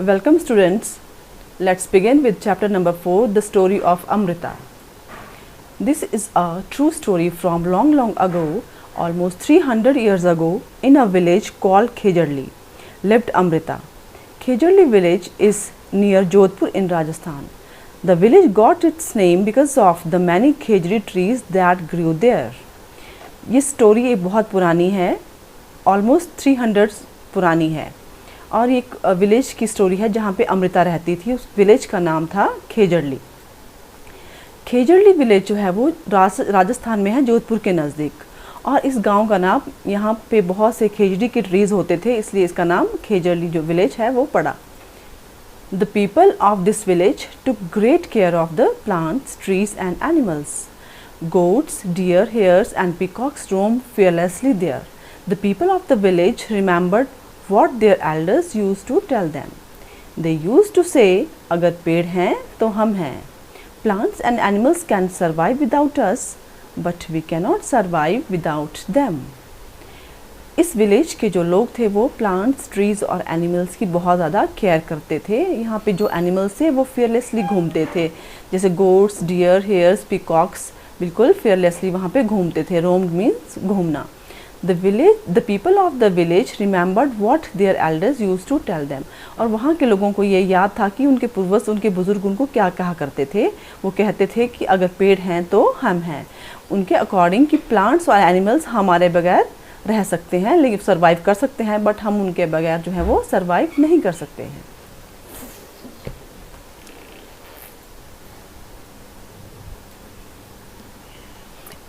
Welcome students. Let's begin with chapter number 4, the story of Amrita. This is a true story from long ago, almost 300 years ago, in a village called Khejarli, lived Amrita. Khejarli village is near Jodhpur in Rajasthan. The village got its name because of the many khejri trees that grew there. ये story एक बहुत पुरानी है, almost 300 पुरानी है और एक village की स्टोरी है जहाँ पे अमृता रहती थी. उस विलेज का नाम था खेजड़ली. खेजड़ली विलेज जो है वो राजस्थान में है, जोधपुर के नज़दीक. और इस गांव का नाम, यहाँ पे बहुत से खेजड़ी के ट्रीज़ होते थे, इसलिए इसका नाम खेजड़ली जो विलेज है वो पड़ा. The people of this village took great care of the plants, trees and animals. Goats, deer, hares and peacocks roamed fearlessly there. The people of the village remembered what their elders used to tell them. They used to say, अगर पेड़ हैं तो हम हैं. Plants and animals can survive without us, but we cannot survive without them. इस village के जो लोग थे वो प्लांट्स, ट्रीज़ और एनिमल्स की बहुत ज़्यादा केयर करते थे. यहाँ पे जो एनिमल्स थे वो fearlessly घूमते थे, जैसे गोट्स, डियर, हेयर्स, पीकॉक्स बिल्कुल fearlessly वहाँ पे घूमते थे. रोम्ड मीन्स घूमना. The people of the village remembered what their elders use to tell them. और वहाँ के लोगों को ये याद था कि उनके पूर्वज, उनके बुजुर्ग उनको क्या कहा करते थे. वो कहते थे कि अगर पेड़ हैं तो हम हैं. उनके अकॉर्डिंग कि प्लांट्स और एनिमल्स हमारे बगैर रह सकते हैं, लेकिन सर्वाइव कर सकते हैं, बट हम उनके बगैर जो है वो सर्वाइव नहीं कर सकते हैं.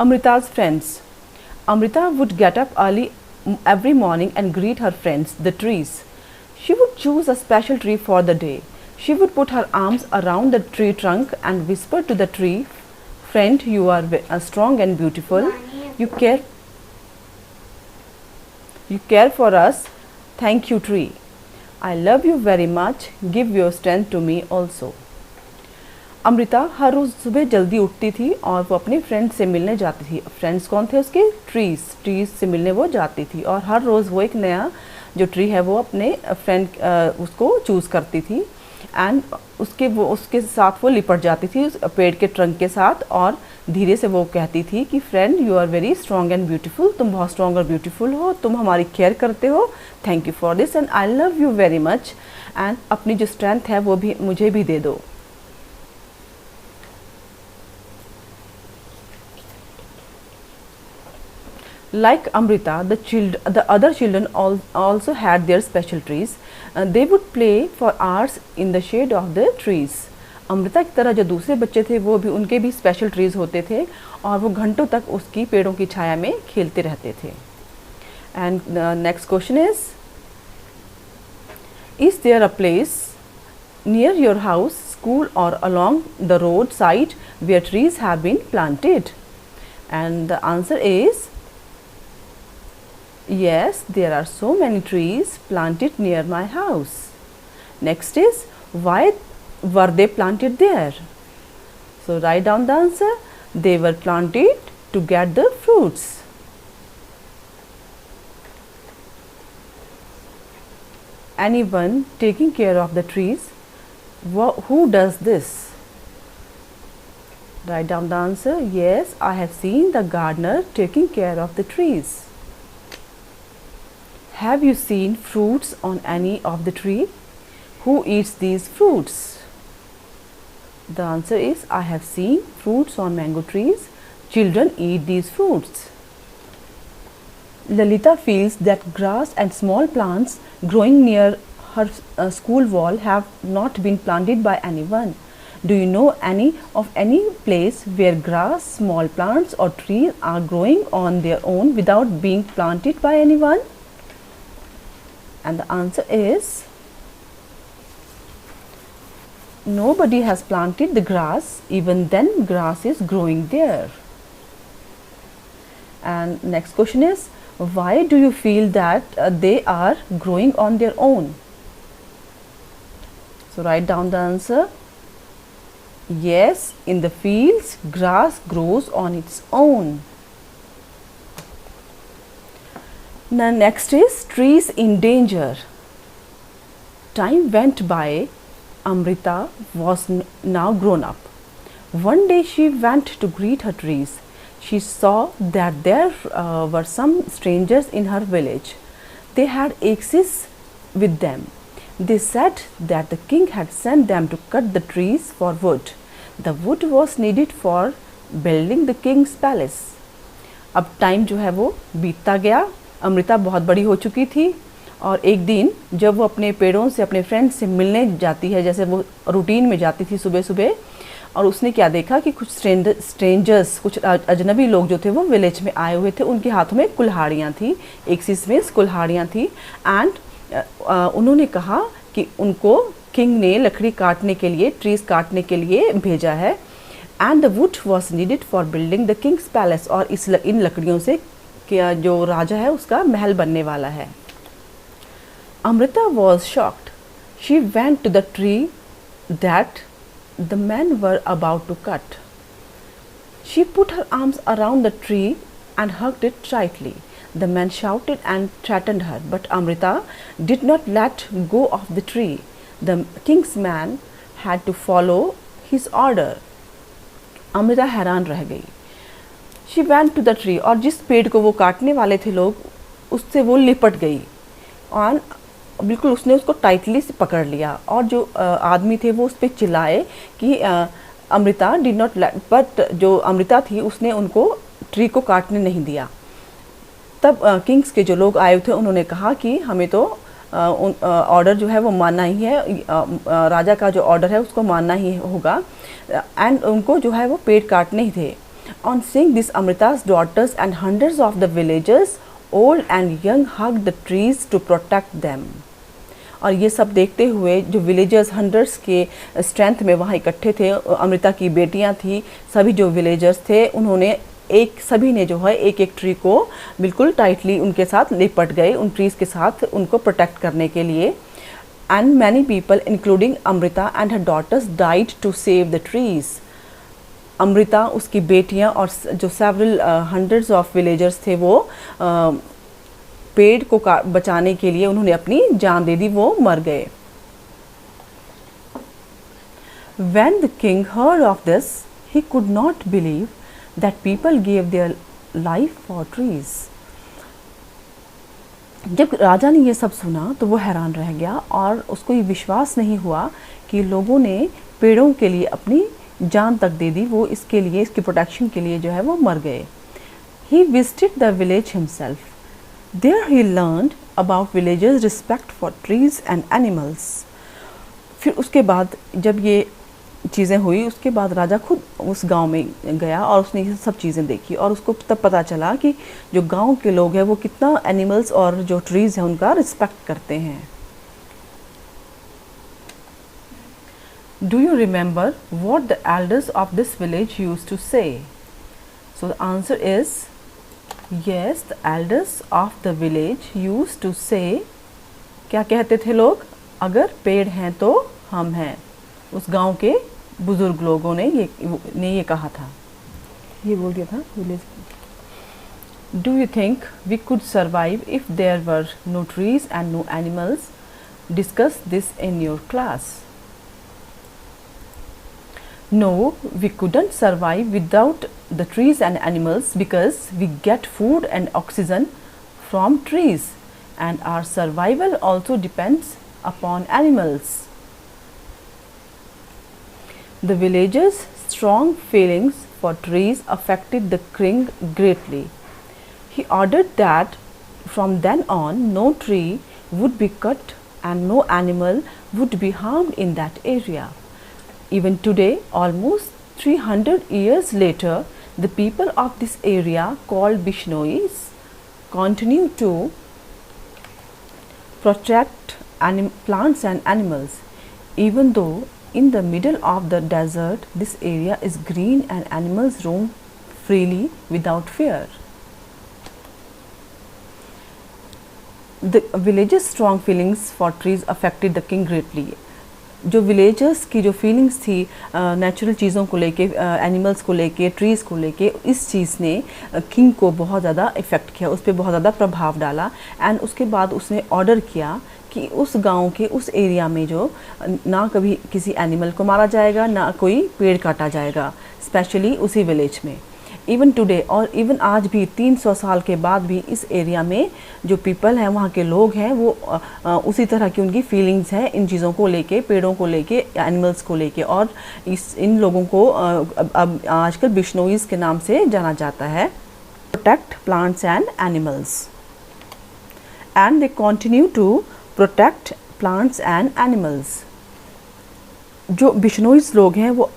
Amrita's friends. Amrita would get up early every morning and greet her friends, the trees. She would choose a special tree for the day. She would put her arms around the tree trunk and whisper to the tree, "Friend, you are strong and beautiful. You care for us. Thank you, tree. I love you very much. Give your strength to me also." Amrita हर रोज़ सुबह जल्दी उठती थी और वो अपने friend से मिलने जाती थी. फ्रेंड्स कौन थे उसके? ट्रीज़ से मिलने वो जाती थी. और हर रोज़ वो एक नया जो ट्री है वो अपने फ्रेंड उसको चूज़ करती थी. एंड उसके साथ वो लिपट जाती थी उस पेड़ के ट्रंक के साथ, और धीरे से वो कहती थी कि friend, you are very strong and beautiful. तुम बहुत स्ट्रॉन्ग और ब्यूटीफुल हो, तुम हमारी केयर करते हो. Thank you for this and I love you very much. And अपनी जो स्ट्रेंथ है वो भी मुझे भी दे दो. Like Amrita, the other children also had their special trees. They would play for hours in the shade of the trees. Amrita की तरह जो दूसरे बच्चे थे वो भी, उनके भी स्पेशल ट्रीज होते थे और वो घंटों तक उसकी पेड़ों की छाया में खेलते रहते थे. And next question is there a place near your house, school और along the road side where trees have been planted? And the answer is yes, there are so many trees planted near my house. Next is, why were they planted there? So write down the answer. They were planted to get the fruits. Anyone taking care of the trees? Who does this? Write down the answer. Yes, I have seen the gardener taking care of the trees. Have you seen fruits on any of the tree? Who eats these fruits? The answer is, I have seen fruits on mango trees. Children eat these fruits. Lalita feels that grass and small plants growing near her school wall have not been planted by anyone. Do you know any place where grass, small plants or trees are growing on their own without being planted by anyone? And the answer is, nobody has planted the grass. Even then grass is growing there. And next question is, why do you feel that they are growing on their own? So write down the answer. Yes, in the fields grass grows on its own. Now next is trees in danger. Time went by. Amrita was now grown up. One day she went to greet her trees. She saw that there were some strangers in her village. They had axes with them. They said that the king had sent them to cut the trees for wood. The wood was needed for building the king's palace. अब time जो है वो बीतता गया. अमृता बहुत बड़ी हो चुकी थी और एक दिन जब वो अपने पेड़ों से अपने फ्रेंड्स से मिलने जाती है, जैसे वो रूटीन में जाती थी सुबह सुबह, और उसने क्या देखा कि कुछ स्ट्रेंजर्स, कुछ अजनबी लोग जो थे वो विलेज में आए हुए थे. उनके हाथों में कुल्हाड़ियाँ थी, एक्सिस में कुल्हाड़ियाँ थी. एंड उन्होंने कहा कि उनको किंग ने लकड़ी काटने के लिए, ट्रीज काटने के लिए भेजा है. And the wood was needed for building the Kings palace. और इन लकड़ियों से क्या जो राजा है उसका महल बनने वाला है. Amrita was shocked. She went to the tree that the men were about to cut. She put her arms around the tree and hugged it tightly. The men shouted and threatened her, but Amrita did not let go of the tree. The king's man had to follow his order. Amrita हैरान रह गई. She went to the tree, और जिस पेड़ को वो काटने वाले थे लोग, उससे वो लिपट गई और बिल्कुल उसने उसको टाइटली से पकड़ लिया. और जो आदमी थे वो उस पर चिल्लाए कि Amrita did not let, but जो अमृता थी उसने उनको ट्री को काटने नहीं दिया. तब किंग्स के जो लोग आए थे उन्होंने कहा कि हमें तो ऑर्डर जो है वो मानना ही है, राजा का जो ऑर्डर है उसको मानना ही होगा. एंड उनको जो है वो पेड़ काटने ही थे. On seeing this Amrita's daughters and hundreds of the villagers, old and young, hugged the trees to protect them. और ये सब देखते हुए जो विलेजर्स हंड्रेड्स के स्ट्रेंथ में वहाँ इकट्ठे थे, अमृता की बेटियाँ थी, सभी जो विलेजर्स थे उन्होंने सभी ने जो है एक एक ट्री को बिल्कुल टाइटली उनके साथ लिपट गए, उन ट्रीज़ के साथ उनको प्रोटेक्ट करने के लिए. And many people including Amrita and her daughters died to save the trees. Amrita, उसकी बेटियां और जो सेवरल हंड्रेड्स ऑफ विलेजर्स थे वो पेड़ को बचाने के लिए उन्होंने अपनी जान दे दी, वो मर गए. When the king heard of this, he could not believe that people gave their life for trees. जब राजा ने ये सब सुना तो वो हैरान रह गया और उसको ये विश्वास नहीं हुआ कि लोगों ने पेड़ों के लिए अपनी जान तक दे दी, वो इसके लिए, इसकी प्रोटेक्शन के लिए जो है वो मर गए. He visited the village himself. There he learned about villagers' respect for trees and animals. फिर उसके बाद जब ये चीज़ें हुई, उसके बाद राजा खुद उस गांव में गया और उसने ये सब चीज़ें देखी और उसको तब पता चला कि जो गांव के लोग हैं वो कितना एनिमल्स और जो ट्रीज़ हैं उनका रिस्पेक्ट करते हैं. Do you remember what the elders of this village used to say? So the answer is yes, the elders of the village used to say. क्या कहते थे लोग? अगर पेड़ हैं तो हम हैं. उस गांव के बुजुर्ग लोगों ने ये कहा था, ये बोल दिया था village. Do you think we could survive if there were no trees and no animals? Discuss this in your class. No, we couldn't survive without the trees and animals because we get food and oxygen from trees, and our survival also depends upon animals. The villagers' strong feelings for trees affected the king greatly. He ordered that from then on no tree would be cut and no animal would be harmed in that area. Even today, almost 300 years later, the people of this area called Bishnois continue to protect plants and animals. Even though in the middle of the desert, this area is green and animals roam freely without fear. The villagers' strong feelings for trees affected the king greatly. जो villagers की जो feelings थी natural चीज़ों को लेके, animals को लेके, trees को लेके, इस चीज़ ने किंग को बहुत ज़्यादा इफ़ेक्ट किया, उस पर बहुत ज़्यादा प्रभाव डाला. एंड उसके बाद उसने ऑर्डर किया कि उस गांव के उस एरिया में जो ना कभी किसी एनिमल को मारा जाएगा, ना कोई पेड़ काटा जाएगा, स्पेशली उसी विलेज में। इवन टुडे, और इवन आज भी 300 साल के बाद भी इस एरिया में जो पीपल हैं, वहाँ के लोग हैं, वो उसी तरह की उनकी फीलिंग्स हैं इन चीज़ों को लेके, पेड़ों को लेके, एनिमल्स को लेके। और इन लोगों को अब आजकल बिश्नोईज के नाम से जाना जाता है। Protect plants and animals, and they continue to protect plants and animals. जो बिश्नोईज लोग हैं वो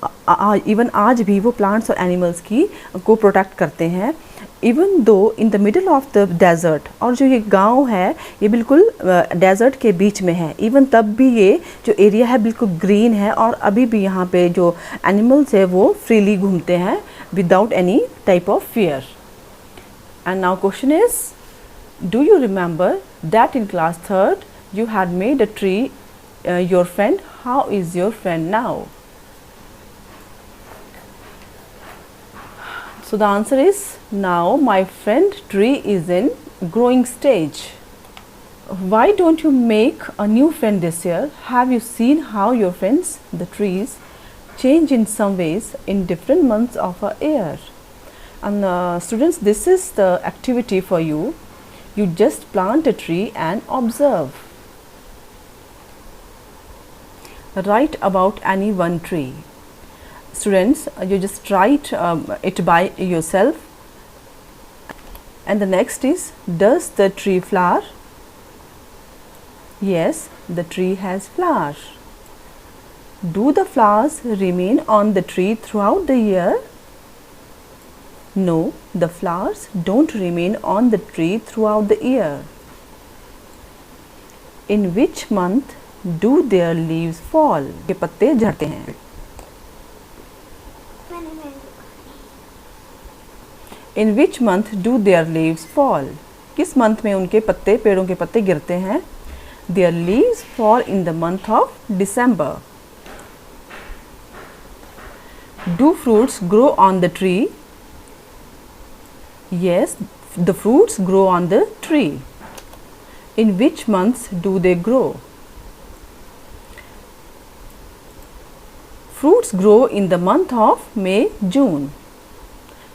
इवन आज भी वो प्लांट्स और एनिमल्स को प्रोटेक्ट करते हैं, even though in the middle of the desert. और जो ये गांव है ये बिल्कुल डेजर्ट के बीच में है, इवन तब भी ये जो एरिया है बिल्कुल ग्रीन है, और अभी भी यहाँ पे जो एनिमल्स है वो फ्रीली घूमते हैं without any type of fear. And now question is, do you remember that in class 3rd you had made a tree your friend? How is your friend now? So the answer is, now my friend tree is in growing stage. Why don't you make a new friend this year? Have you seen how your friends, the trees, change in some ways in different months of a year? And students, this is the activity for you. You just plant a tree and observe. Write about any one tree. Students, you just write it by yourself. And the next is, does the tree flower? Yes, the tree has flowers. Do the flowers remain on the tree throughout the year? No, the flowers don't remain on the tree throughout the year. In which month do their leaves fall? के पत्ते झड़ते हैं। In which month do their leaves fall? किस month में उनके पत्ते, पेड़ों के पत्ते गिरते हैं? Their leaves fall in the month of December. Do fruits grow on the tree? Yes, the fruits grow on the tree. In which months do they grow? Fruits grow in the month of May, June.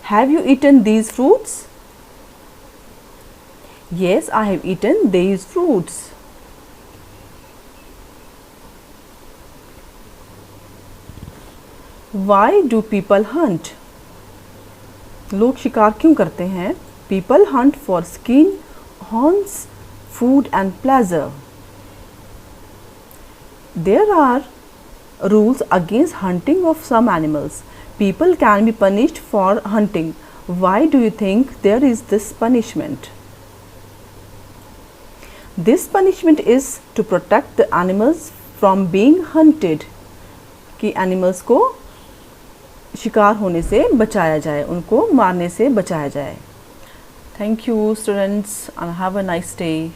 Have you eaten these fruits? Yes, I have eaten these fruits. Why do people hunt? लोग शिकार क्यों करते हैं? People hunt for skin, horns, food and pleasure. There are rules against hunting of some animals. People can be punished for hunting. Why do you think there is this punishment? This punishment is to protect the animals from being hunted. कि animals को शिकार होने से बचाया जाए, उनको मारने से बचाया जाए। Thank you students and have a nice day.